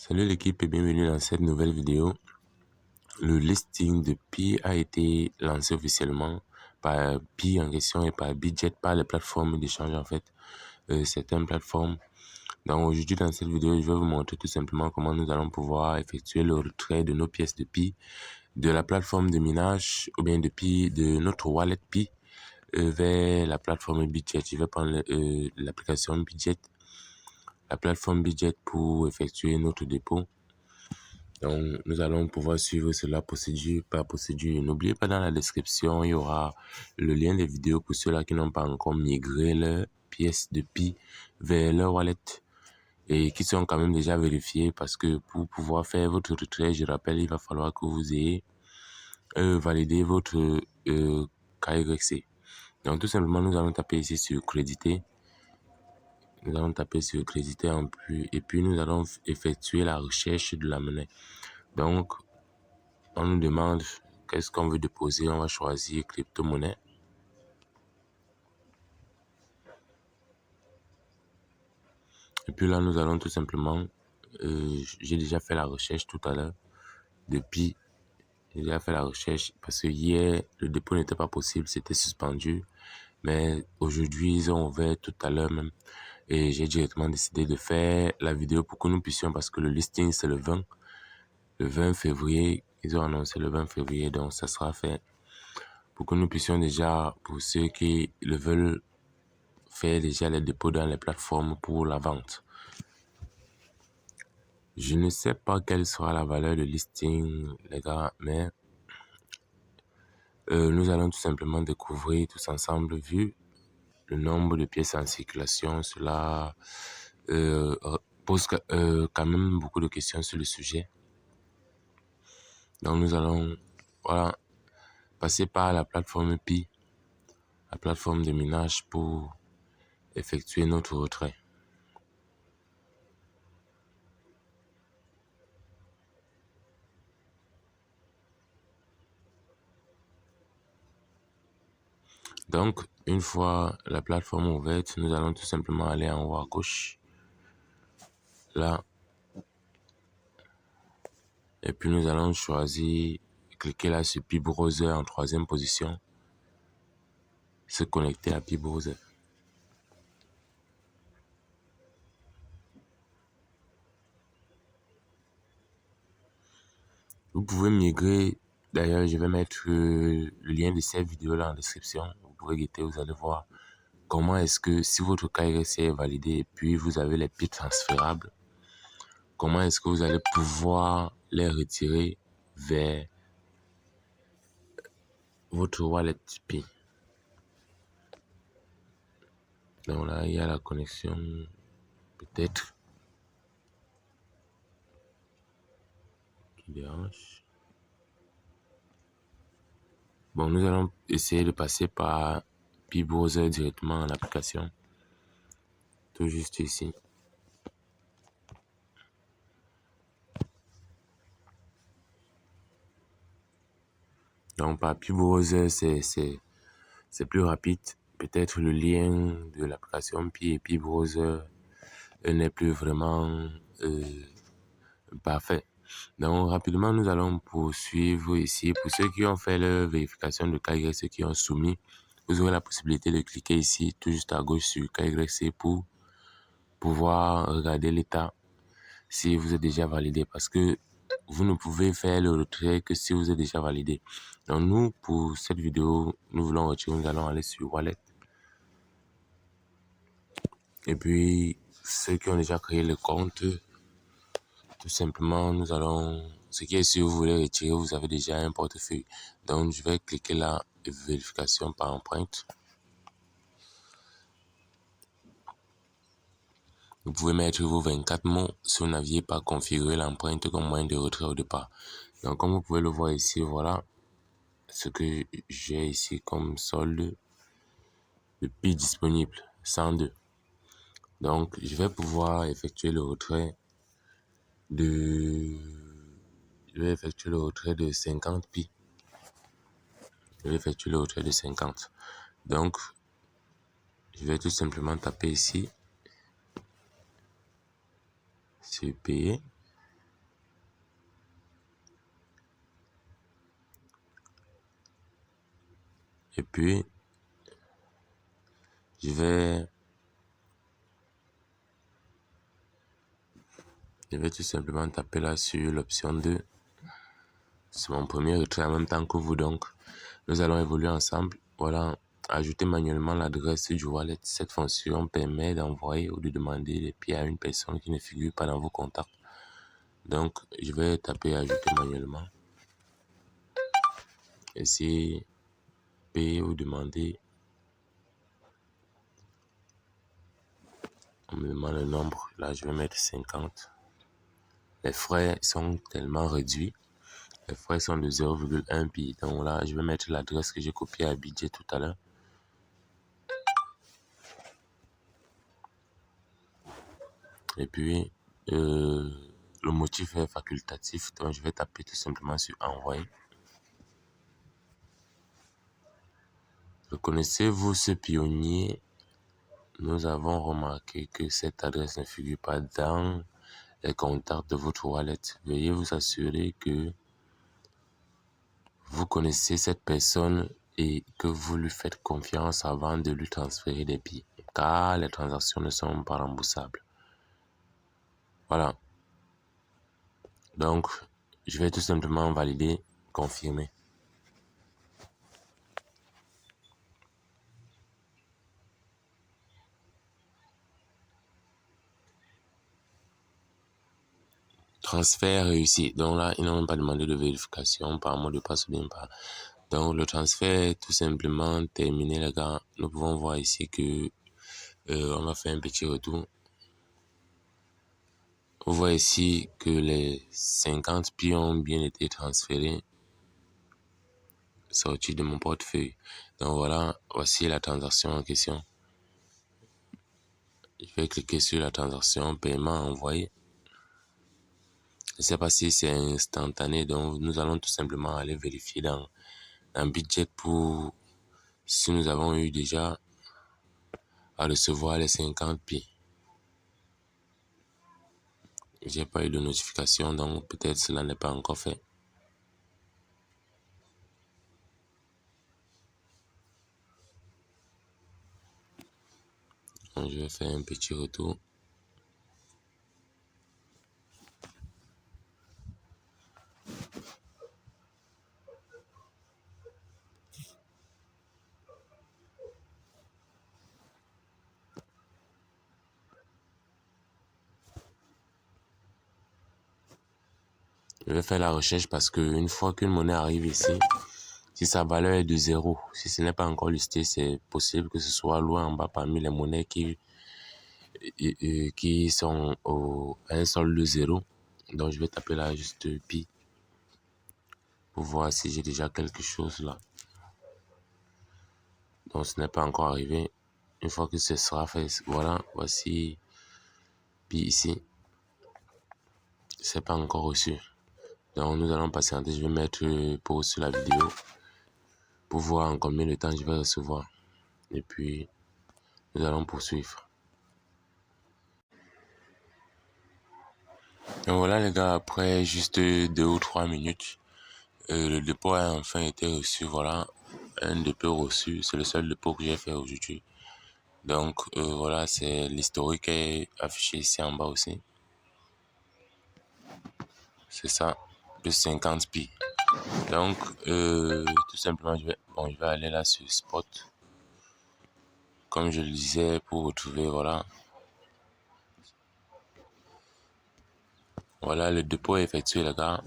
Salut l'équipe et bienvenue dans cette nouvelle vidéo. Le listing de Pi a été lancé officiellement par Pi en question et par Bitget, par les plateformes d'échange en fait, certaines plateformes. Donc aujourd'hui dans cette vidéo, je vais vous montrer tout simplement comment nous allons pouvoir effectuer le retrait de nos pièces de Pi de la plateforme de minage ou bien de Pi, de notre wallet Pi vers la plateforme Bitget. Je vais prendre l'application Bitget, la plateforme Bitget pour effectuer notre dépôt. Donc, nous allons pouvoir suivre cela procédure par procédure. N'oubliez pas, dans la description, il y aura le lien des vidéos pour ceux-là qui n'ont pas encore migré leurs pièces de Pi vers leur wallet et qui sont quand même déjà vérifiés parce que pour pouvoir faire votre retrait, je rappelle, il va falloir que vous ayez validé votre KYC. Donc, tout simplement, nous allons taper ici sur créditer. Nous allons taper sur créditer en plus et puis nous allons effectuer la recherche de la monnaie. Donc, on nous demande qu'est-ce qu'on veut déposer. On va choisir crypto-monnaie. Et puis là, nous allons tout simplement, j'ai déjà fait la recherche tout à l'heure. Depuis, j'ai déjà fait la recherche parce que hier, le dépôt n'était pas possible, c'était suspendu. Mais aujourd'hui, ils ont ouvert tout à l'heure même. Et j'ai directement décidé de faire la vidéo pour que nous puissions, parce que le listing, c'est le 20 février. Ils ont annoncé le 20 février, donc ça sera fait. Pour que nous puissions déjà, pour ceux qui le veulent, faire déjà les dépôts dans les plateformes pour la vente. Je ne sais pas quelle sera la valeur de listing, les gars, mais nous allons tout simplement découvrir tous ensemble, vu le nombre de pièces en circulation. Cela pose quand même beaucoup de questions sur le sujet. Donc nous allons passer par la plateforme Pi, la plateforme de minage, pour effectuer notre retrait. Donc, une fois la plateforme ouverte, nous allons tout simplement aller en haut à gauche. Là. Et puis, nous allons choisir, cliquer là sur Pi Browser en troisième position. Se connecter à Pi Browser. Vous pouvez migrer. D'ailleurs, je vais mettre le lien de cette vidéo là en description. Vous pouvez guetter, vous allez voir comment est-ce que, si votre KYC est validé et puis vous avez les Pi transférables, comment est-ce que vous allez pouvoir les retirer vers votre wallet Pi. Donc là, il y a la connexion, peut-être, qui dérange. Bon, nous allons essayer de passer par Pi Browser directement en application. Tout juste ici. Donc, par Pi Browser, c'est plus rapide. Peut-être le lien de l'application Pi et Pi Browser n'est plus vraiment parfait. Donc, rapidement, nous allons poursuivre ici. Pour ceux qui ont fait leur vérification de KYC, ceux qui ont soumis, vous aurez la possibilité de cliquer ici, tout juste à gauche sur KYC pour pouvoir regarder l'état si vous êtes déjà validé. Parce que vous ne pouvez faire le retrait que si vous êtes déjà validé. Donc, nous, pour cette vidéo, nous voulons retirer, nous allons aller sur Wallet. Et puis, ceux qui ont déjà créé le compte, tout simplement, nous allons... Ce qui est si vous voulez retirer, vous avez déjà un portefeuille. Donc, je vais cliquer là, vérification par empreinte. Vous pouvez mettre vos 24 mots si vous n'aviez pas configuré l'empreinte comme moyen de retrait au départ. Donc, comme vous pouvez le voir ici, voilà ce que j'ai ici comme solde de Pi disponible, 102. Donc, je vais pouvoir effectuer le retrait de... Je vais effectuer le retrait de 50 Pi. Je vais effectuer le retrait de 50. Donc, je vais tout simplement taper ici sur payer. Et puis, je vais tout simplement taper là sur l'option 2. C'est mon premier retrait en même temps que vous, donc nous allons évoluer ensemble. Voilà, ajouter manuellement l'adresse du wallet. Cette fonction permet d'envoyer ou de demander les pieds à une personne qui ne figure pas dans vos contacts. Donc, je vais taper ajouter manuellement. Ici, payer ou demander. On me demande le nombre. Là, je vais mettre 50. Les frais sont tellement réduits. Les frais sont de 0,1 pi. Donc là, je vais mettre l'adresse que j'ai copiée à budget tout à l'heure. Et puis, le motif est facultatif. Donc, je vais taper tout simplement sur envoyer. Reconnaissez-vous ce pionnier? Nous avons remarqué que cette adresse ne figure pas dans les contacts de votre wallet. Veuillez vous assurer que vous connaissez cette personne et que vous lui faites confiance avant de lui transférer des billets, car les transactions ne sont pas remboursables. Voilà. Donc, je vais tout simplement valider, confirmer. Transfert réussi. Donc là, ils n'ont même pas demandé de vérification par mot de passe ou bien pas. Donc, le transfert est tout simplement terminé, les gars. Nous pouvons voir ici que on va faire un petit retour. Vous voyez ici que les 50 pieds ont bien été transférés, sortis de mon portefeuille. Donc voilà, voici la transaction en question. Je vais cliquer sur la transaction paiement envoyé. Je ne sais pas si c'est instantané, donc nous allons tout simplement aller vérifier dans budget pour si nous avons eu déjà à recevoir les 50 pieds. J'ai pas eu de notification, donc peut-être cela n'est pas encore fait. Donc, je vais faire un petit retour. Je vais faire la recherche parce qu'une fois qu'une monnaie arrive ici, si sa valeur est de 0, si ce n'est pas encore listé, c'est possible que ce soit loin en bas parmi les monnaies qui sont à un solde de 0. Donc je vais taper là juste pi pour voir si j'ai déjà quelque chose là. Donc ce n'est pas encore arrivé. Une fois que ce sera fait, voilà, voici pi ici. C'est pas encore reçu. Donc nous allons patienter. Je vais mettre pause sur la vidéo pour voir en combien de temps je vais recevoir. Et puis nous allons poursuivre. Donc voilà les gars, après juste 2 ou 3 minutes, le dépôt a enfin été reçu. Voilà, un dépôt reçu, c'est le seul dépôt que j'ai fait aujourd'hui. Donc voilà, c'est l'historique qui est affiché ici en bas aussi. C'est ça, de 50 pi. Donc tout simplement, je vais aller là sur Spot. Comme je le disais, pour retrouver, voilà. Voilà, le dépôt est effectué les gars.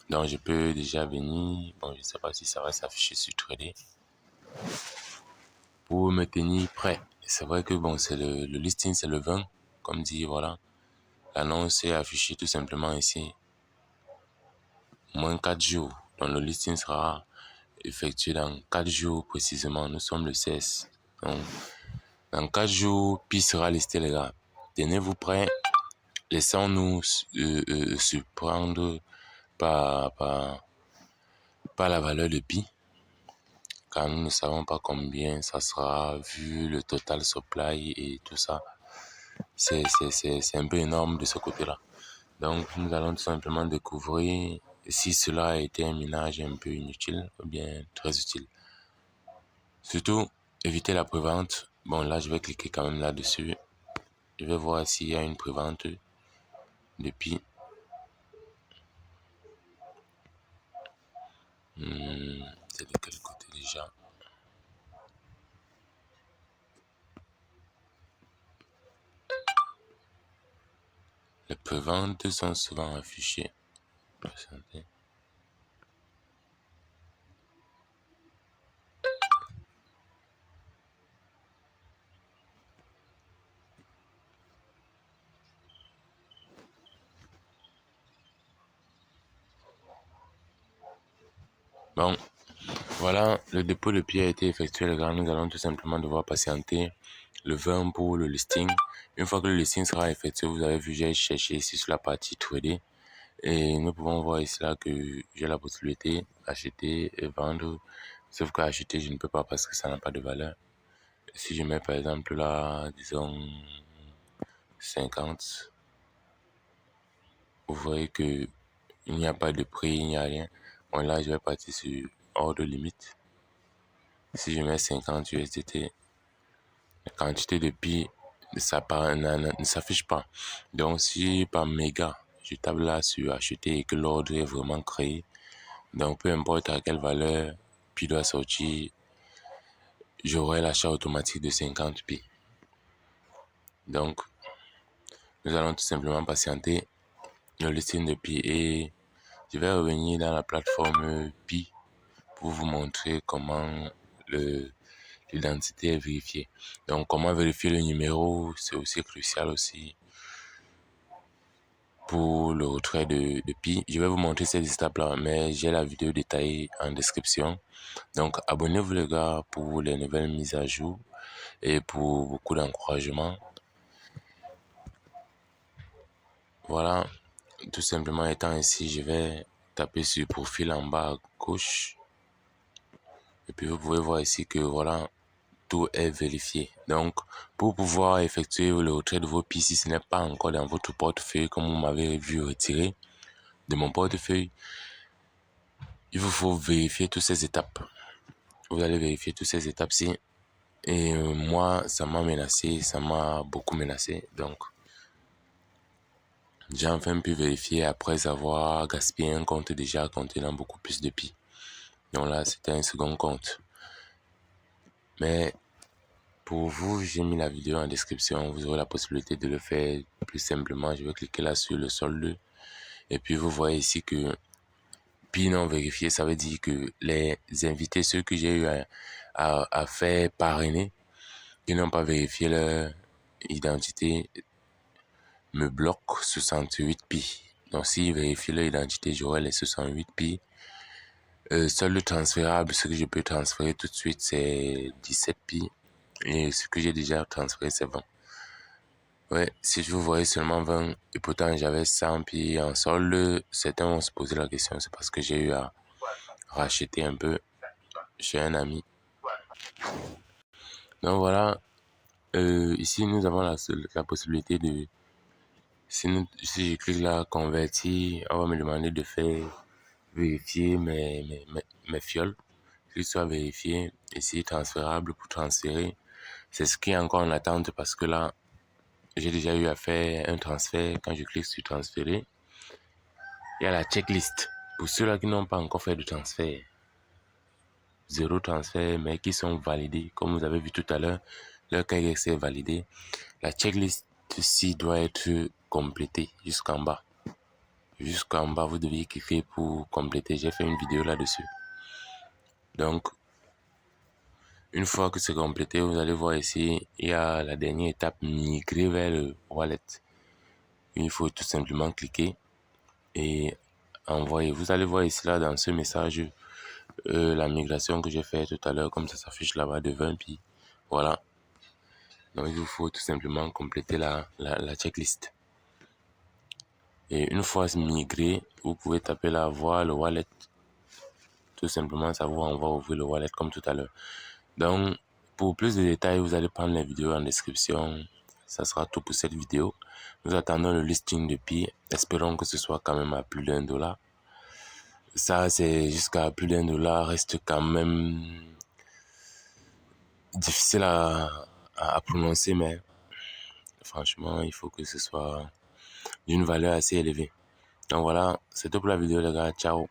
Donc je peux déjà venir, bon je ne sais pas si ça va s'afficher sur Trader, pour me tenir prêt. C'est vrai que bon, c'est le listing c'est le 20, comme dit, voilà. L'annonce est affichée tout simplement ici. Moins 4 jours. Donc le listing sera effectué dans 4 jours précisément. Nous sommes le 16. Donc dans 4 jours, Pi sera listé les gars. Tenez-vous prêts. Laissons-nous surprendre par la valeur de Pi. Car nous ne savons pas combien ça sera vu le total supply et tout ça. C'est un peu énorme de ce côté-là. Donc nous allons tout simplement découvrir si cela a été un minage un peu inutile ou bien très utile. Surtout, éviter la prévente. Bon, là, je vais cliquer quand même là-dessus. Je vais voir s'il y a une prévente depuis. C'est de quel côté déjà? Les préventes sont souvent affichées. Patientez. Bon, voilà, le dépôt de pied a été effectué. Les gars, nous allons tout simplement devoir patienter le 20 pour le listing. Une fois que le listing sera effectué, vous avez vu, j'ai cherché ici sur la partie trader. Et nous pouvons voir ici là que j'ai la possibilité d'acheter et vendre. Sauf qu'à acheter, je ne peux pas parce que ça n'a pas de valeur. Si je mets par exemple là, disons 50, vous voyez que il n'y a pas de prix, il n'y a rien. Bon, là, je vais partir sur ordre limite. Si je mets 50 USDT, la quantité de pi ne s'affiche pas. Donc, si par méga, je tape là sur acheter et que l'ordre est vraiment créé, donc peu importe à quelle valeur pi doit sortir, j'aurai l'achat automatique de 50 pi. Donc, nous allons tout simplement patienter le listing de pi et je vais revenir dans la plateforme pi pour vous montrer comment l'identité est vérifiée. Donc, comment vérifier le numéro, c'est aussi crucial aussi pour le retrait de pi. Je vais vous montrer ces étapes-là, mais j'ai la vidéo détaillée en description. Donc, abonnez-vous les gars pour les nouvelles mises à jour et pour beaucoup d'encouragement. Voilà, tout simplement étant ici, je vais taper sur profil en bas à gauche. Et puis, vous pouvez voir ici que voilà, tout est vérifié. Donc, pour pouvoir effectuer le retrait de vos pi, si ce n'est pas encore dans votre portefeuille, comme vous m'avez vu retirer de mon portefeuille, il vous faut vérifier toutes ces étapes. Vous allez vérifier toutes ces étapes-ci. Et moi, ça m'a menacé, ça m'a beaucoup menacé. Donc, j'ai enfin pu vérifier après avoir gaspillé un compte déjà contenant beaucoup plus de pi. Donc là, c'était un second compte. Mais pour vous, j'ai mis la vidéo en description. Vous aurez la possibilité de le faire plus simplement. Je vais cliquer là sur le solde. Et puis, vous voyez ici que pi non vérifié, ça veut dire que les invités, ceux que j'ai eu à faire parrainer, qui n'ont pas vérifié leur identité, me bloquent 68 pi. Donc, s'ils vérifient leur identité, j'aurai les 68 pi. Seul le transférable, ce que je peux transférer tout de suite, c'est 17 pi. Et ce que j'ai déjà transféré, c'est 20. Ouais, si vous voyez seulement 20, et pourtant j'avais 100 pi en solde, certains vont se poser la question, c'est parce que j'ai eu à racheter un peu chez un ami. Donc voilà, ici nous avons la possibilité de, si je clique là, convertir, on va me demander de faire vérifier mes fioles, qu'ils soient vérifiés, ici transférable pour transférer. C'est ce qui est encore en attente parce que là, j'ai déjà eu à faire un transfert. Quand je clique sur transférer, il y a la checklist. Pour ceux-là qui n'ont pas encore fait de transfert, 0 transfert, mais qui sont validés, comme vous avez vu tout à l'heure, leur KYC est validé. La checklist ici doit être complétée jusqu'en bas. Jusqu'en bas, vous devez cliquer pour compléter. J'ai fait une vidéo là-dessus. Donc, une fois que c'est complété, vous allez voir ici, il y a la dernière étape, migrer vers le wallet. Il faut tout simplement cliquer et envoyer. Vous allez voir ici là dans ce message la migration que j'ai fait tout à l'heure, comme ça s'affiche là-bas de 20 pi. Voilà. Donc il vous faut tout simplement compléter la checklist. Et une fois migré, vous pouvez taper là, voir le wallet. Tout simplement, ça vous envoie ouvrir le wallet comme tout à l'heure. Donc, pour plus de détails, vous allez prendre les vidéos en description. Ça sera tout pour cette vidéo. Nous attendons le listing de pi. Espérons que ce soit quand même à plus d'1 $. Ça, c'est jusqu'à plus d'1 $, reste quand même difficile à prononcer, mais franchement, il faut que ce soit d'une valeur assez élevée. Donc voilà, c'est tout pour la vidéo les gars, ciao.